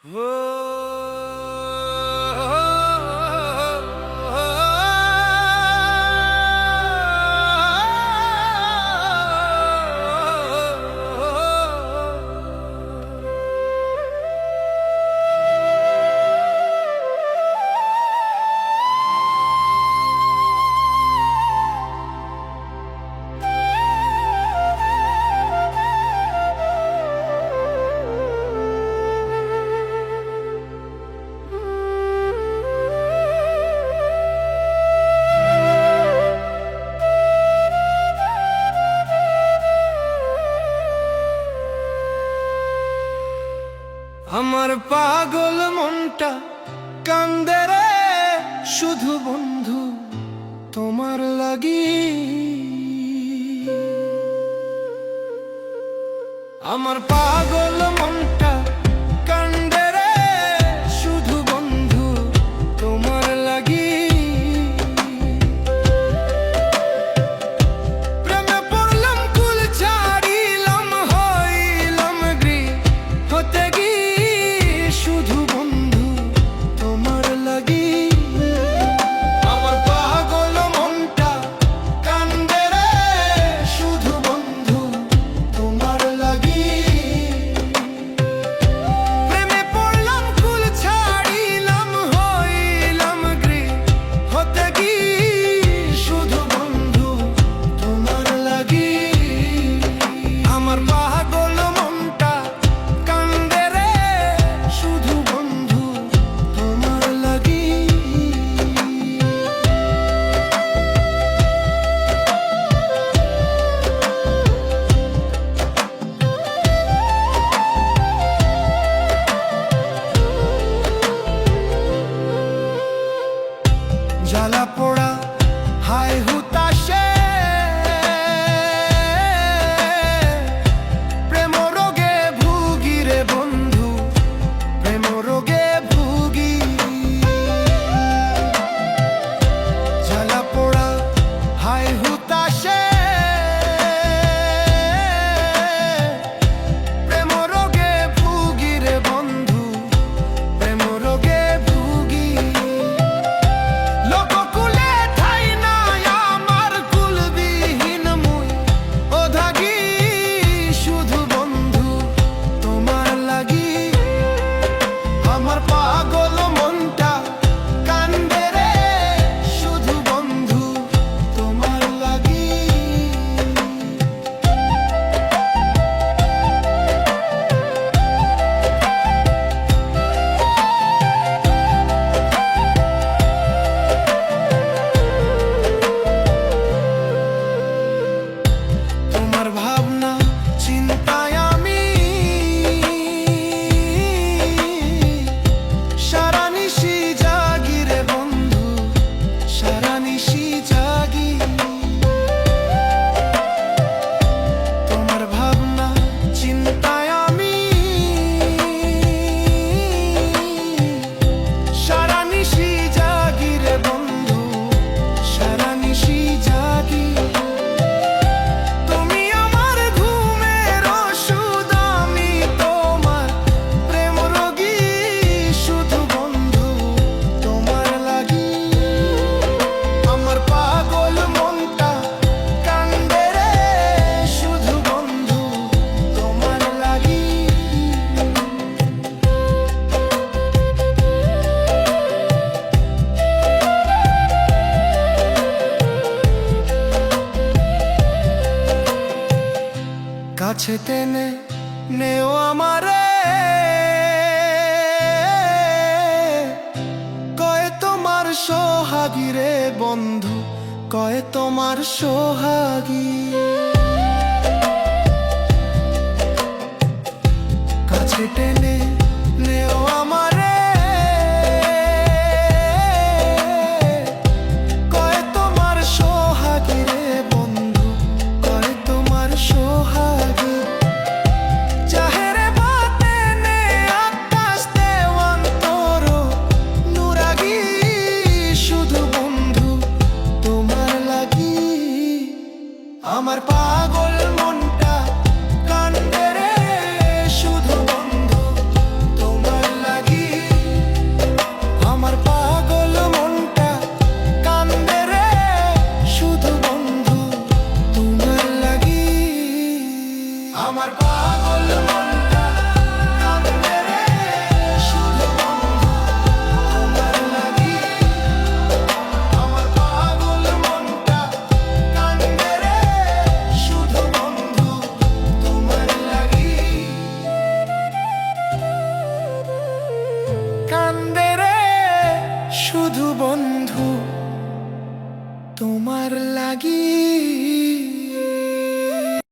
আমার পাগল মনটা কান্দে রে শুধু বন্ধু তোমার লাগি। আমার পাগল মনটা কান্দে রে শুধু বন্ধু তোমার লাগি। প্রেমে পড়লাম কুল ছাড়িলাম হইলাম গৃহ হতে গি শুধু বন্ধু তোমার লাগি। আমার পাগল মনটা কান্দে রে শুধু বন্ধু তোমার লাগি। প্রেমে পড়লাম কুল ছাড়িলাম হইলাম গৃহ হতে গি শুধু বন্ধু তোমার লাগি। আমার পাগল মনটা কান্দে রে শুধু বন্ধু তোমার লাগি। জ্বালা পোড়া হায় হুতাশে প্রেম রোগে ভুগি রে বন্ধু প্রেম রোগে ভুগি। জ্বালা পোড়া হায় হুতাশে প্রেম রোগে ভুগি রে বন্ধু প্রেম রোগে ভুগি। লোককুলে ঠাই নাই আমার কুলবিহীন মুই ওধাগি শুধু বন্ধু তোমার লাগি। আমার পাগল মনটা কান্দে রে শুধু বন্ধু তোমার লাগি। তোমার ভাবনা চিন্তায় আমি সারা নিশি জাগি রে বন্ধু সারা নিশি জাগি। তোমার ভাবনা চিন্তায় আমি সারা নিশি জাগি রে বন্ধু সারা নিশি জাগি। তুমি আমার ঘুমের ওষুধ আমি তোমার প্রেম রোগী শুধু বন্ধু তোমার লাগি। আমার পাগল মনটা কান্দে রে শুধু বন্ধু তোমার লাগি। কাছে টেনে নেও আমারে কয় তোমার সোহাগী রে বন্ধু কয় তোমার সোহাগী। কাছে টেনে নেও আমারে কয় তোমার সোহাগী রে বন্ধু কয় তোমার সোহাগী। চাহেরে বাতে নে আকাশ দেওয়ান্তর নুরাগী শুধু বন্ধু তোমার লাগি। আমার পাগল মনটা কান্দে রে শুধু বন্ধু লাগি